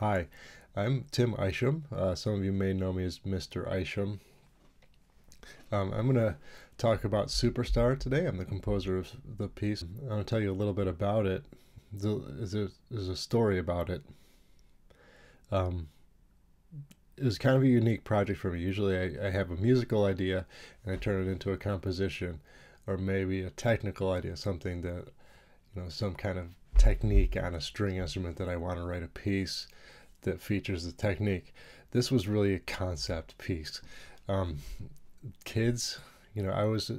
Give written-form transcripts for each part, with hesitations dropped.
Hi, I'm Tim Isham. Some of you may know me as Mr. Isham. I'm going to talk about Superstar today. I'm the composer of the piece. I'm going to tell you a little bit about it. There's a story about it. Um, it was kind of a unique project for me. Usually I have a musical idea and I turn it into a composition or maybe a technical idea, something that, some kind of technique on a string instrument that I want to write a piece that features the technique. This was really a concept piece. Um, Kids, I was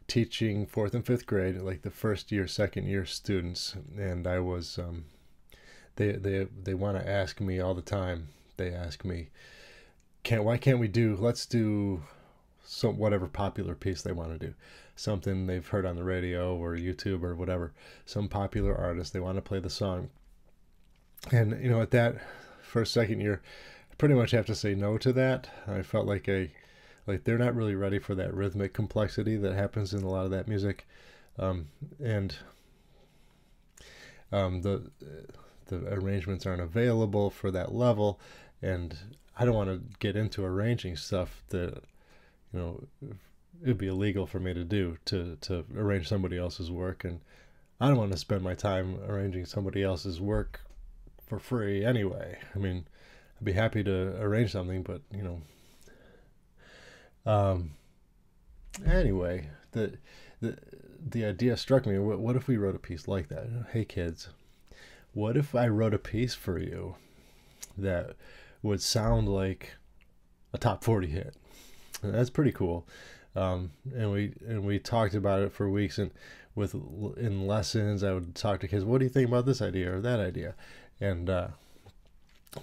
teaching fourth and fifth grade, like the first year, second year students, and I was they want to ask me all the time. They ask me, "Can't why can't we do? Let's do some whatever popular piece they want to do, something they've heard on the radio or YouTube or whatever, some popular artist. They want to play the song." And at that first second year, I pretty much have to say no to that. I felt like they're not really ready for that rhythmic complexity that happens in a lot of that music, and the arrangements aren't available for that level, and I don't want to get into arranging stuff that it'd be illegal for me to do to arrange somebody else's work, and I don't want to spend my time arranging somebody else's work for free anyway. I mean, I'd be happy to arrange something, but um, anyway, the the idea struck me. What if we wrote a piece like that? Hey kids, what if I wrote a piece for you that would sound like a top 40 hit? And that's pretty cool. And we talked about it for weeks, and in lessons I would talk to kids. What do you think about this idea or that idea? And I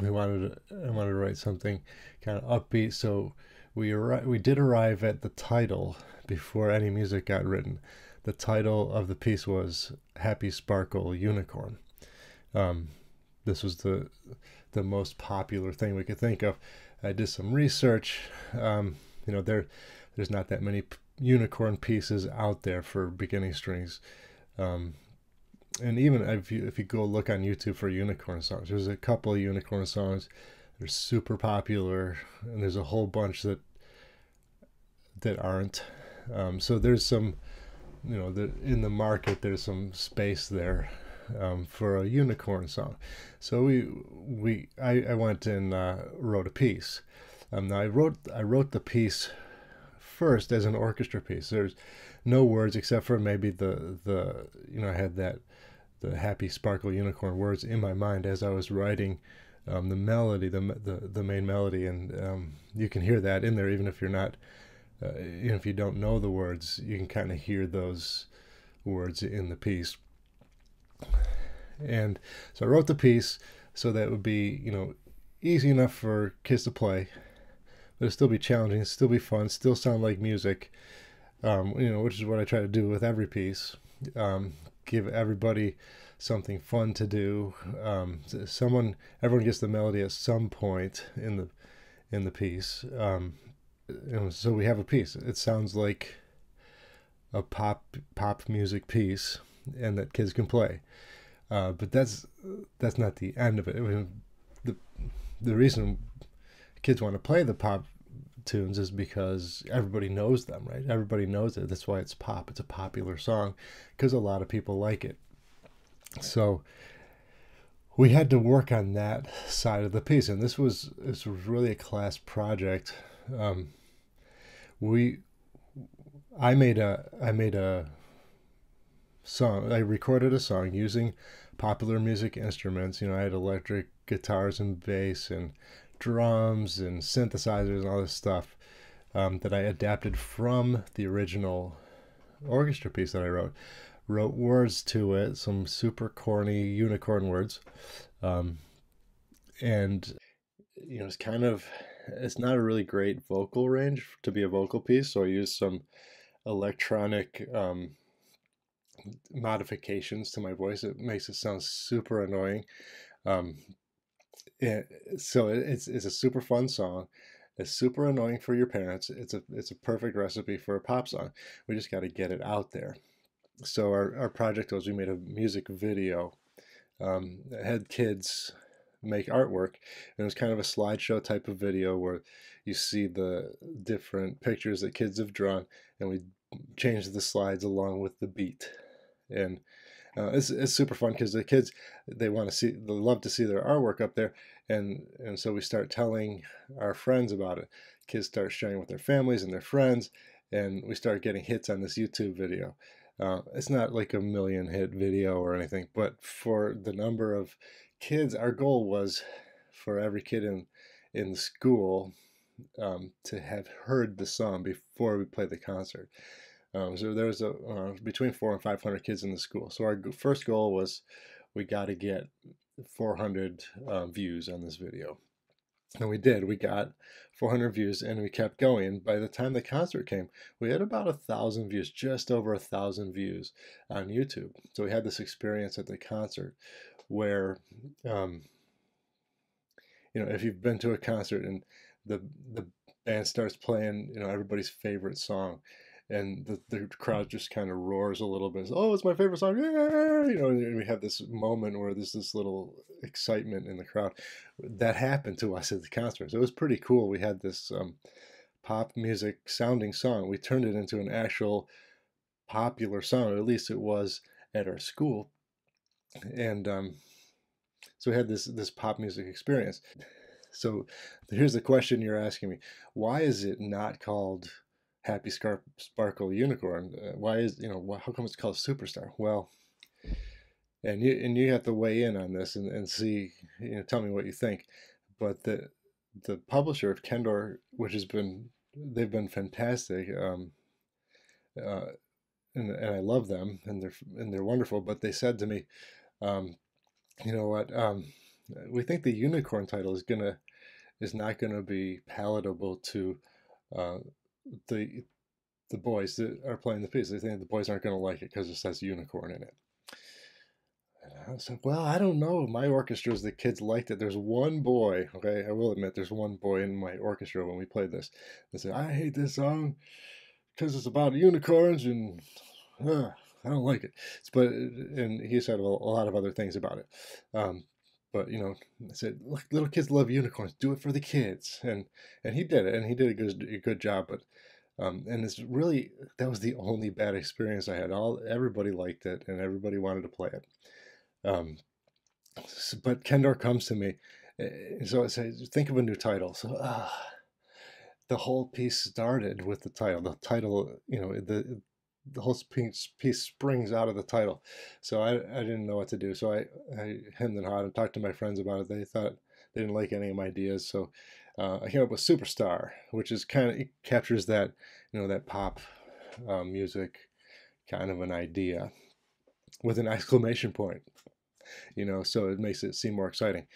wanted to write something kind of upbeat. So we did arrive at the title before any music got written. The title of the piece was "Happy Sparkle Unicorn." Um, this was the most popular thing we could think of. I did some research. There's not that many unicorn pieces out there for beginning strings. And even if you go look on YouTube for unicorn songs, there's a couple of unicorn songs that are super popular, and there's a whole bunch that aren't. So there's some, in the market, there's some space there for a unicorn song. So I went and wrote a piece. Now I wrote the piece first as an orchestra piece. There's no words except for maybe the I had the happy sparkle unicorn words in my mind as I was writing the melody, the main melody, and you can hear that in there even if you're not, even if you don't know the words, you can kind of hear those words in the piece. And so I wrote the piece so that it would be easy enough for kids to play, but it'll still be challenging, still be fun, still sound like music, which is what I try to do with every piece. Give everybody something fun to do. Everyone gets the melody at some point in the piece. So we have a piece. It sounds like a pop music piece, and that kids can play. But that's not the end of it. I mean, the reason kids want to play the pop tunes is because everybody knows them, right? Everybody knows it. That's why it's pop. It's a popular song because a lot of people like it. So we had to work on that side of the piece, and this was really a class project. We I made a song. I recorded a song using popular music instruments. I had electric guitars and bass and drums and synthesizers and all this stuff that I adapted from the original orchestra piece that I wrote words to it, some super corny unicorn words, and it's not a really great vocal range to be a vocal piece, so I used some electronic modifications to my voice. It makes it sound super annoying. um, so it's a super fun song. It's super annoying for your parents. It's a perfect recipe for a pop song. We just got to get it out there. So our project was we made a music video that had kids make artwork, and it was kind of a slideshow type of video where you see the different pictures that kids have drawn, and we change the slides along with the beat. And it's super fun because the kids, they love to see their artwork up there, and so we start telling our friends about it. Kids start sharing with their families and their friends, and we start getting hits on this YouTube video. It's not like a million hit video or anything, but for the number of kids, our goal was for every kid in the school to have heard the song before we played the concert. So there was between 400 and 500 kids in the school. So our first goal was we got to get 400 views on this video. And we did. We got 400 views, and we kept going. By the time the concert came, we had about 1,000 views, just over 1,000 views on YouTube. So we had this experience at the concert where, if you've been to a concert and the band starts playing, everybody's favorite song, and the crowd just kind of roars a little bit. Oh, it's my favorite song! Yeah! And we have this moment where there's this little excitement in the crowd. That happened to us at the concert. So it was pretty cool. We had this pop music sounding song. We turned it into an actual popular song, or at least it was at our school. And so we had this pop music experience. So here's the question you're asking me: why is it not called Happy Sparkle Unicorn? Why is how come it's called Superstar? Well, and you have to weigh in on this and see, tell me what you think. But the publisher of Kendor, they've been fantastic, and I love them, and they're wonderful. But they said to me, you know what? We think the unicorn title is not gonna be palatable to the boys that are playing the piece. They think the boys aren't going to like it because it says unicorn in it. And I was like, well, I don't know. My orchestras, the kids liked it. There's one boy, okay, I will admit, there's one boy in my orchestra when we played this that said, I hate this song because it's about unicorns and I don't like it. And he said a lot of other things about it. But I said, look, little kids love unicorns. Do it for the kids, and he did it, and he did a good job. But and it's really, that was the only bad experience I had. Everybody liked it, and everybody wanted to play it. But Kendor comes to me, so I say, think of a new title. So the whole piece started with the title. The title, the whole piece springs out of the title. So I didn't know what to do. So I hemmed and hawed and talked to my friends about it. They thought they didn't like any of my ideas. So I came up with Superstar, which is it captures that, that pop music kind of an idea with an exclamation point, so it makes it seem more exciting.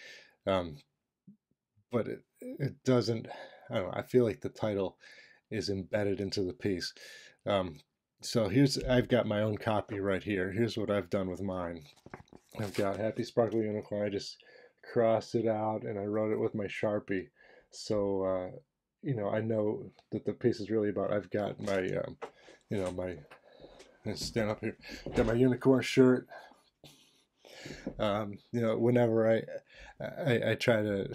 But it doesn't, I don't know, I feel like the title is embedded into the piece. So I've got my own copy right here. Here's what I've done with mine. I've got Happy Sparkle Unicorn. I just crossed it out and I wrote it with my Sharpie. So, I know that the piece is really about, I've got my, let's stand up here. Got my unicorn shirt. Whenever I try to,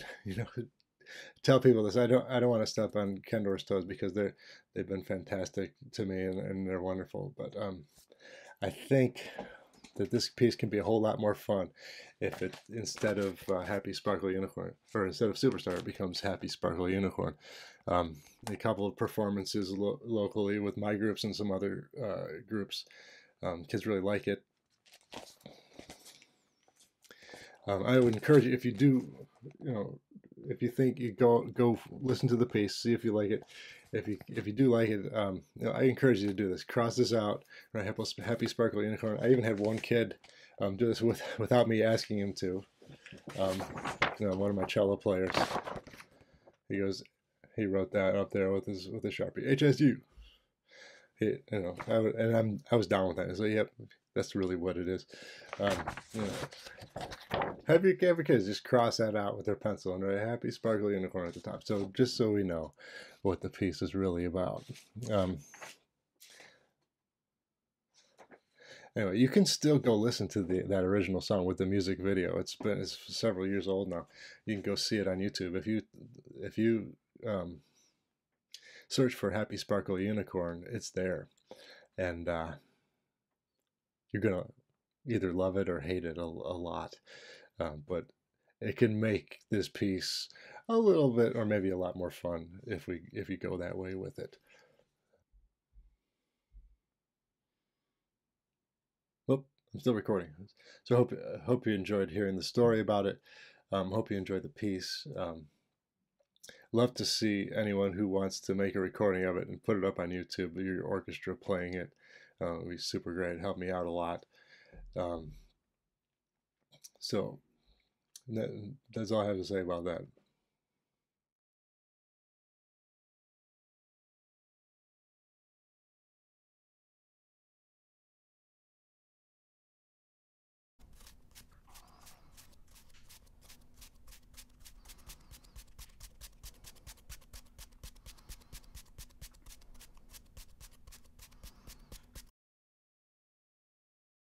tell people this, I don't want to step on Kendor's toes because they've been fantastic to me and they're wonderful. But I think that this piece can be a whole lot more fun if it, instead of Happy Sparkle Unicorn, or instead of Superstar, it becomes Happy Sparkle Unicorn. A couple of performances locally with my groups and some other groups. Kids really like it. I would encourage you, if you do, if you think, you go listen to the piece, see if you like it. If you do like it, I encourage you to do this. Cross this out. Right, Happy Sparkle Unicorn. I even had one kid do this without me asking him to. One of my cello players. He wrote that up there with his Sharpie. HSU. I was down with that. So yep, that's really what it is. Have your kids just cross that out with their pencil and write Happy Sparkle Unicorn at the top. So just so we know what the piece is really about. Anyway, you can still go listen to that original song with the music video. It's several years old now. You can go see it on YouTube. If you search for Happy Sparkle Unicorn, it's there, and you're gonna either love it or hate it a lot. But it can make this piece a little bit, or maybe a lot more fun if you go that way with it. Well, I'm still recording, so hope you enjoyed hearing the story about it. Hope you enjoyed the piece. Love to see anyone who wants to make a recording of it and put it up on YouTube. Your orchestra playing it would be super great. Help me out a lot. Um, so that's all I have to say about that.